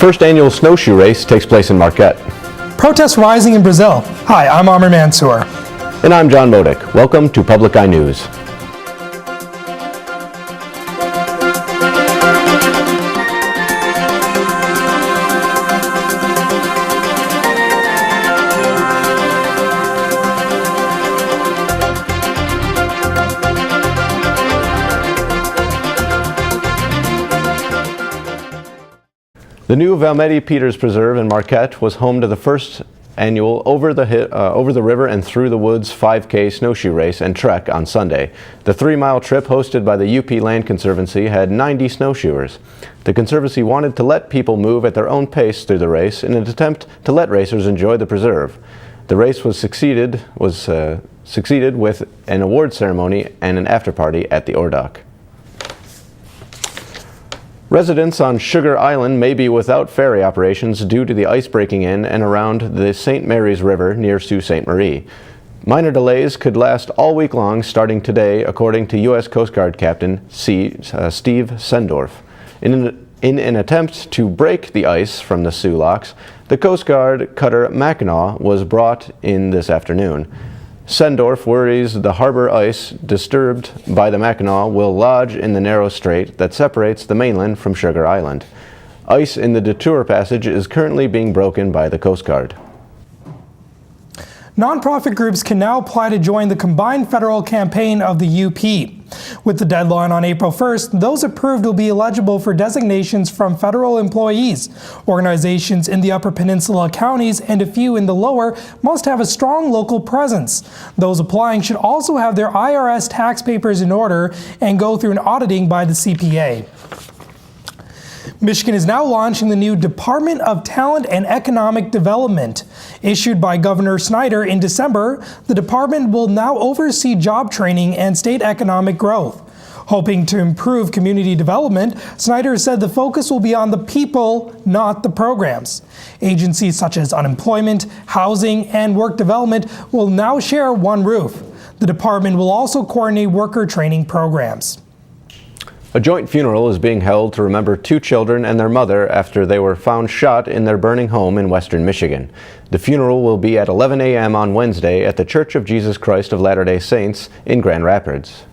First annual snowshoe race takes place in Marquette. Protests rising in Brazil. Hi, I'm Amr Mansour. And I'm John Modick. Welcome to Public Eye News. The new Valmetti Peters Preserve in Marquette was home to the first annual Over the River and Through the Woods 5K snowshoe race and trek on Sunday. The 3-mile trip hosted by the UP Land Conservancy had 90 snowshoers. The Conservancy wanted to let people move at their own pace through the race in an attempt to let racers enjoy the preserve. The race was succeeded with an award ceremony and an after-party at the Ordock. Residents on Sugar Island may be without ferry operations due to the ice breaking in and around the St. Mary's River near Sault Ste. Marie. Minor delays could last all week long starting today, according to U.S. Coast Guard Captain Steve Sendorf. In an attempt to break the ice from the Soo locks, the Coast Guard cutter Mackinac was brought in this afternoon. Sendorf worries the harbor ice disturbed by the Mackinac will lodge in the narrow strait that separates the mainland from Sugar Island. Ice in the Detour Passage is currently being broken by the Coast Guard. Nonprofit groups can now apply to join the combined federal campaign of the UP. With the deadline on April 1st, those approved will be eligible for designations from federal employees. Organizations in the Upper Peninsula counties and a few in the lower must have a strong local presence. Those applying should also have their IRS tax papers in order and go through an auditing by the CPA. Michigan is now launching the new Department of Talent and Economic Development. Issued by Governor Snyder in December, the department will now oversee job training and state economic growth. Hoping to improve community development, Snyder said the focus will be on the people, not the programs. Agencies such as unemployment, housing, and work development will now share one roof. The department will also coordinate worker training programs. A joint funeral is being held to remember 2 children and their mother after they were found shot in their burning home in western Michigan. The funeral will be at 11 a.m. on Wednesday at the Church of Jesus Christ of Latter-day Saints in Grand Rapids.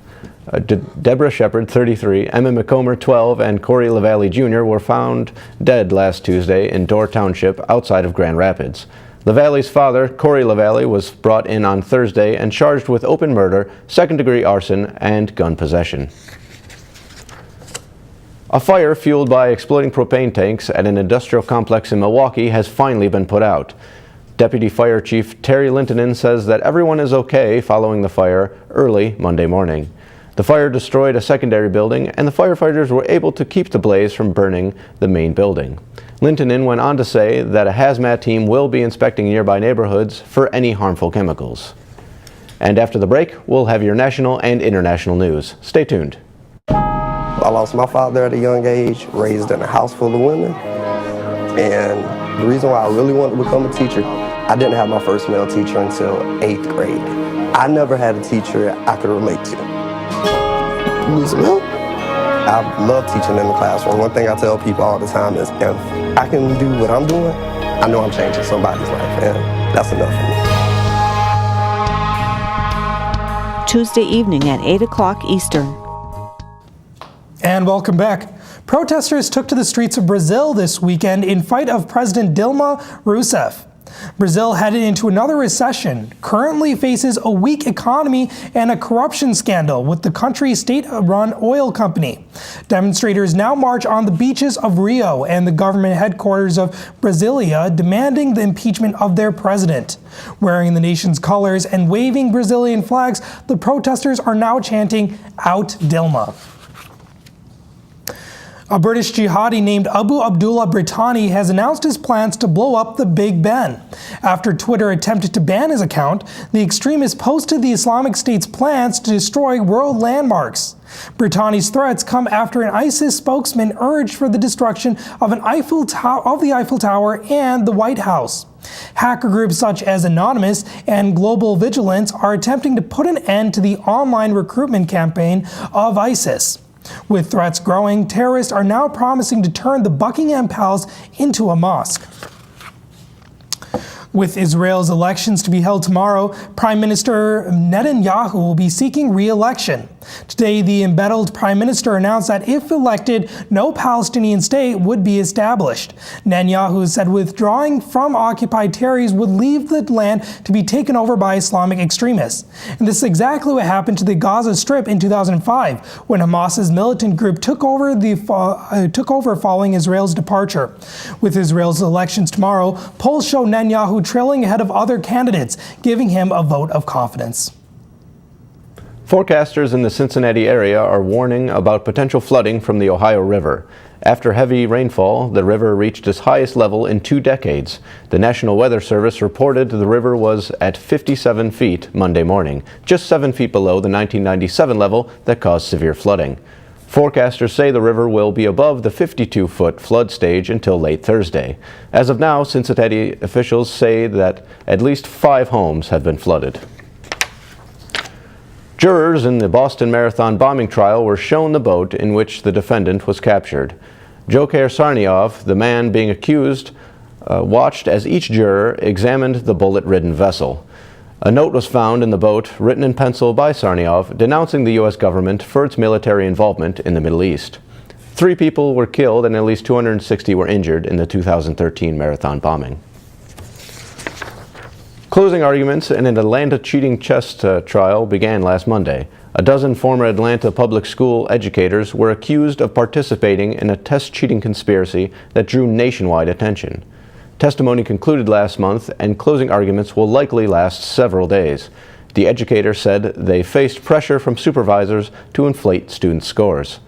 Deborah Shepard, 33, Emma McComber, 12, and Corey LaValle Jr. were found dead last Tuesday in Dorr Township outside of Grand Rapids. LaValle's father, Corey LaValle, was brought in on Thursday and charged with open murder, second-degree arson, and gun possession. A fire fueled by exploding propane tanks at an industrial complex in Milwaukee has finally been put out. Deputy Fire Chief Terry Lintonen says that everyone is okay following the fire early Monday morning. The fire destroyed a secondary building, and the firefighters were able to keep the blaze from burning the main building. Lintonen went on to say that a hazmat team will be inspecting nearby neighborhoods for any harmful chemicals. And after the break, we'll have your national and international news. Stay tuned. I lost my father at a young age, raised in a house full of women, and the reason why I really wanted to become a teacher, I didn't have my first male teacher until 8th grade. I never had a teacher I could relate to. You need some help? I love teaching in the classroom. One thing I tell people all the time is if I can do what I'm doing, I know I'm changing somebody's life, and that's enough for me. Tuesday evening at 8 o'clock Eastern. And welcome back. Protesters took to the streets of Brazil this weekend in fight of President Dilma Rousseff. Brazil headed into another recession, currently faces a weak economy and a corruption scandal with the country's state-run oil company. Demonstrators now march on the beaches of Rio and the government headquarters of Brasilia, demanding the impeachment of their president. Wearing the nation's colors and waving Brazilian flags, the protesters are now chanting, "Out Dilma." A British jihadi named Abu Abdullah Brittani has announced his plans to blow up the Big Ben. After Twitter attempted to ban his account, the extremist posted the Islamic State's plans to destroy world landmarks. Brittani's threats come after an ISIS spokesman urged for the destruction of the Eiffel Tower and the White House. Hacker groups such as Anonymous and Global Vigilance are attempting to put an end to the online recruitment campaign of ISIS. With threats growing, terrorists are now promising to turn the Buckingham Palace into a mosque. With Israel's elections to be held tomorrow, Prime Minister Netanyahu will be seeking re-election. Today, the embattled Prime Minister announced that if elected, no Palestinian state would be established. Netanyahu said withdrawing from occupied territories would leave the land to be taken over by Islamic extremists. And this is exactly what happened to the Gaza Strip in 2005, when Hamas's militant group took over following Israel's departure. With Israel's elections tomorrow, polls show Netanyahu trailing ahead of other candidates, giving him a vote of confidence. Forecasters in the Cincinnati area are warning about potential flooding from the Ohio River. After heavy rainfall, the river reached its highest level in 2 decades. The National Weather Service reported the river was at 57 feet Monday morning, just 7 feet below the 1997 level that caused severe flooding. Forecasters say the river will be above the 52-foot flood stage until late Thursday. As of now, Cincinnati officials say that at least 5 homes have been flooded. Jurors in the Boston Marathon bombing trial were shown the boat in which the defendant was captured. Dzhokhar Sarnayev, the man being accused, watched as each juror examined the bullet-ridden vessel. A note was found in the boat, written in pencil by Sarnayev, denouncing the U.S. government for its military involvement in the Middle East. 3 people were killed and at least 260 were injured in the 2013 marathon bombing. Closing arguments in an Atlanta cheating chess trial began last Monday. A dozen former Atlanta public school educators were accused of participating in a test cheating conspiracy that drew nationwide attention. Testimony concluded last month, and closing arguments will likely last several days. The educators said they faced pressure from supervisors to inflate student scores.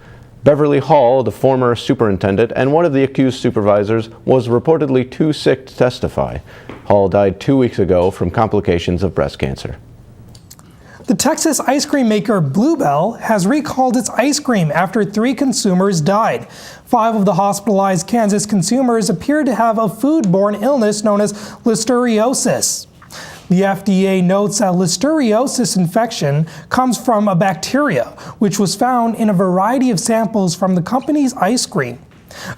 Beverly Hall, the former superintendent and one of the accused supervisors, was reportedly too sick to testify. Hall died 2 weeks ago from complications of breast cancer. The Texas ice cream maker Bluebell has recalled its ice cream after 3 consumers died. 5 of the hospitalized Kansas consumers appeared to have a foodborne illness known as listeriosis. The FDA notes that listeriosis infection comes from a bacteria, which was found in a variety of samples from the company's ice cream.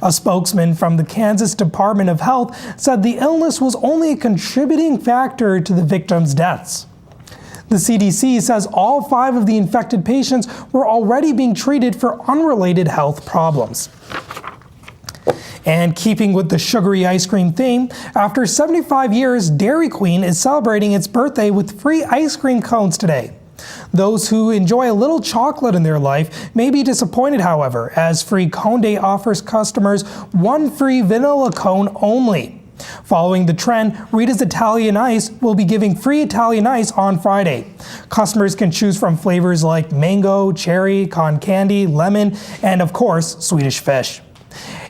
A spokesman from the Kansas Department of Health said the illness was only a contributing factor to the victims' deaths. The CDC says all 5 of the infected patients were already being treated for unrelated health problems. And keeping with the sugary ice cream theme, after 75 years, Dairy Queen is celebrating its birthday with free ice cream cones today. Those who enjoy a little chocolate in their life may be disappointed, however, as Free Cone Day offers customers 1 free vanilla cone only. Following the trend, Rita's Italian Ice will be giving free Italian Ice on Friday. Customers can choose from flavors like mango, cherry, cotton candy, lemon, and of course, Swedish fish.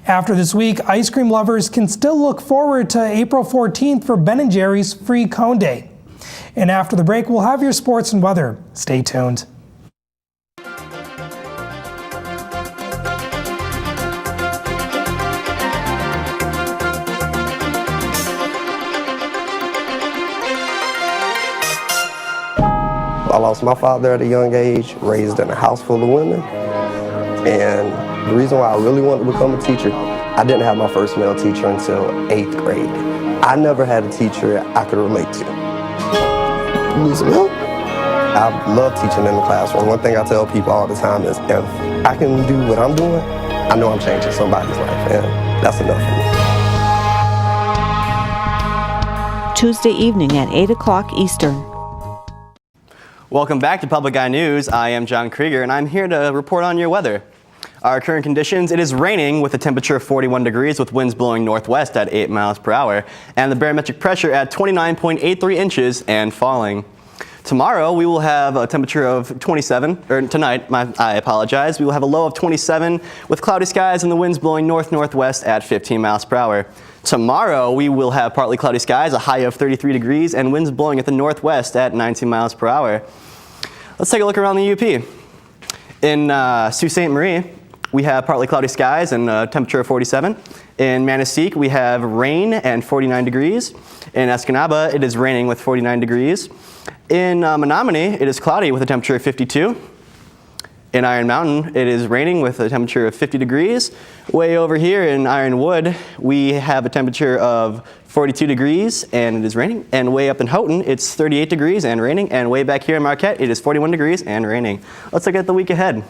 After this week, ice cream lovers can still look forward to April 14th for Ben & Jerry's Free Cone Day. And after the break, we'll have your sports and weather. Stay tuned. I lost my father at a young age, raised in a house full of women. And the reason why I really wanted to become a teacher, I didn't have my first male teacher until 8th grade. I never had a teacher I could relate to. You need some help? I love teaching in the classroom. One thing I tell people all the time is if I can do what I'm doing, I know I'm changing somebody's life, and that's enough for me. Tuesday evening at 8 o'clock Eastern. Welcome back to Public Eye News. I am John Krieger, and I'm here to report on your weather. Our current conditions: it is raining with a temperature of 41 degrees with winds blowing northwest at 8 miles per hour, and the barometric pressure at 29.83 inches and falling. Tomorrow we will have a temperature of 27, or tonight, I apologize, we will have a low of 27 with cloudy skies and the winds blowing north-northwest at 15 miles per hour. Tomorrow we will have partly cloudy skies, a high of 33 degrees, and winds blowing at the northwest at 19 miles per hour. Let's take a look around the UP. In Sault Ste. Marie, we have partly cloudy skies and a temperature of 47. In Manistique, we have rain and 49 degrees. In Escanaba, it is raining with 49 degrees. In Menominee, it is cloudy with a temperature of 52. In Iron Mountain, it is raining with a temperature of 50 degrees. Way over here in Ironwood, we have a temperature of 42 degrees and it is raining. And way up in Houghton, it's 38 degrees and raining. And way back here in Marquette, it is 41 degrees and raining. Let's look at the week ahead.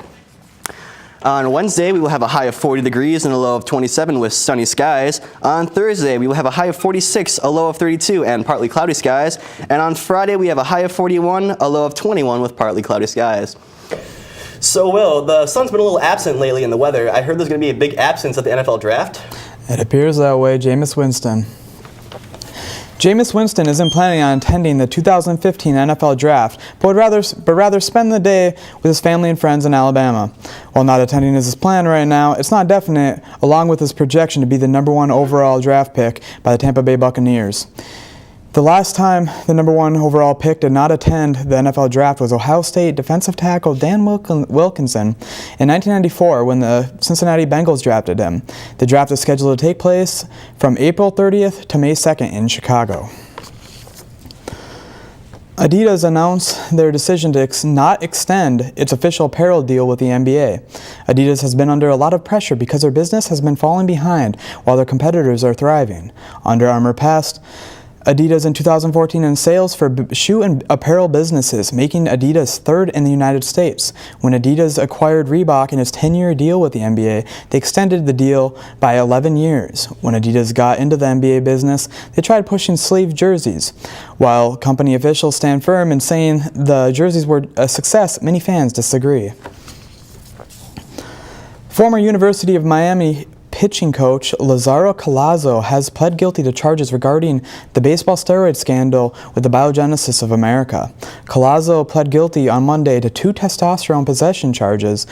On Wednesday, we will have a high of 40 degrees and a low of 27 with sunny skies. On Thursday, we will have a high of 46, a low of 32, and partly cloudy skies. And on Friday, we have a high of 41, a low of 21 with partly cloudy skies. So, Will, the sun's been a little absent lately in the weather. I heard there's going to be a big absence at the NFL draft. It appears that way, Jameis Winston. Jameis Winston isn't planning on attending the 2015 NFL Draft, but would rather spend the day with his family and friends in Alabama. While not attending is his plan right now, it's not definite, along with his projection to be the #1 overall draft pick by the Tampa Bay Buccaneers. The last time the #1 overall pick did not attend the NFL Draft was Ohio State defensive tackle Dan Wilkinson in 1994 when the Cincinnati Bengals drafted him. The draft is scheduled to take place from April 30th to May 2nd in Chicago. Adidas announced their decision to not extend its official apparel deal with the NBA. Adidas has been under a lot of pressure because their business has been falling behind while their competitors are thriving. Under Armour passed Adidas in 2014 in sales for shoe and apparel businesses, making Adidas third in the United States. When Adidas acquired Reebok in its 10-year deal with the NBA, they extended the deal by 11 years. When Adidas got into the NBA business, they tried pushing sleeve jerseys. While company officials stand firm in saying the jerseys were a success, many fans disagree. Former University of Miami pitching coach Lazaro Collazo has pled guilty to charges regarding the baseball steroid scandal with the Biogenesis of America. Collazo pled guilty on Monday to 2 testosterone possession charges,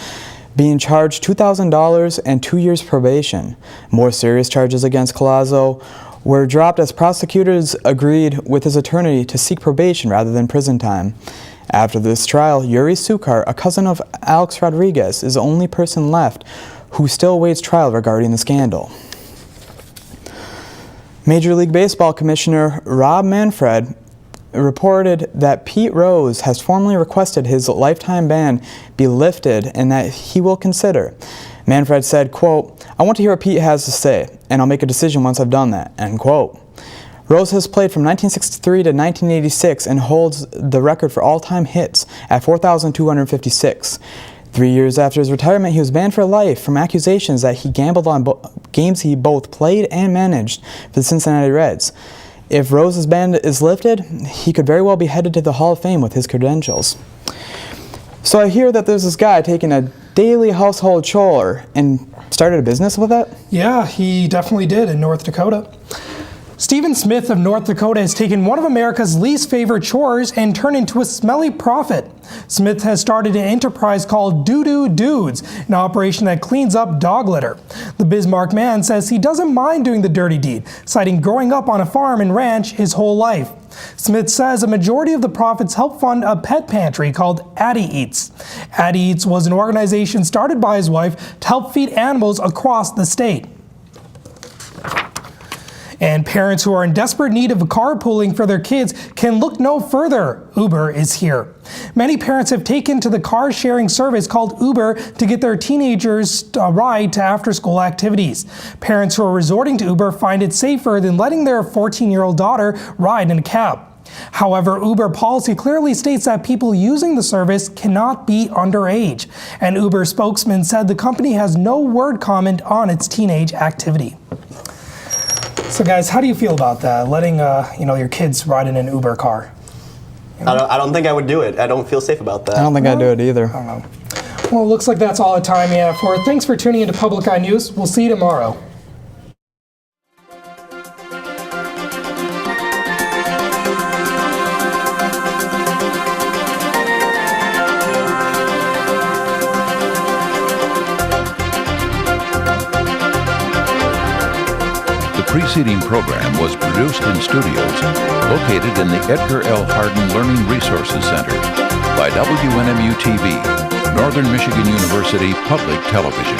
being charged $2,000 and 2 years probation. More serious charges against Collazo were dropped as prosecutors agreed with his attorney to seek probation rather than prison time. After this trial, Yuri Sukar, a cousin of Alex Rodriguez, is the only person left who still awaits trial regarding the scandal. Major League Baseball Commissioner Rob Manfred reported that Pete Rose has formally requested his lifetime ban be lifted and that he will consider. Manfred said, quote, "I want to hear what Pete has to say, and I'll make a decision once I've done that," end quote. Rose has played from 1963 to 1986 and holds the record for all-time hits at 4,256. 3 years after his retirement, he was banned for life from accusations that he gambled on games he both played and managed for the Cincinnati Reds. If Rose's ban is lifted, he could very well be headed to the Hall of Fame with his credentials. So I hear that there's this guy taking a daily household chore and started a business with it? Yeah, he definitely did in North Dakota. Stephen Smith of North Dakota has taken one of America's least favorite chores and turned into a smelly profit. Smith has started an enterprise called Doo-Doo Dudes, an operation that cleans up dog litter. The Bismarck man says he doesn't mind doing the dirty deed, citing growing up on a farm and ranch his whole life. Smith says a majority of the profits help fund a pet pantry called Addie Eats. Addie Eats was an organization started by his wife to help feed animals across the state. And parents who are in desperate need of carpooling for their kids can look no further. Uber is here. Many parents have taken to the car-sharing service called Uber to get their teenagers a ride to after-school activities. Parents who are resorting to Uber find it safer than letting their 14-year-old daughter ride in a cab. However, Uber policy clearly states that people using the service cannot be underage. An Uber spokesman said the company has no word comment on its teenage activity. So guys, how do you feel about that? Letting your kids ride in an Uber car? I don't think I would do it. I don't feel safe about that. I don't think I'd do it either. I don't know. Well, it looks like that's all the time we have for it. Thanks for tuning into Public Eye News. We'll see you tomorrow. The preceding program was produced in studios located in the Edgar L. Hardin Learning Resources Center by WNMU-TV, Northern Michigan University Public Television.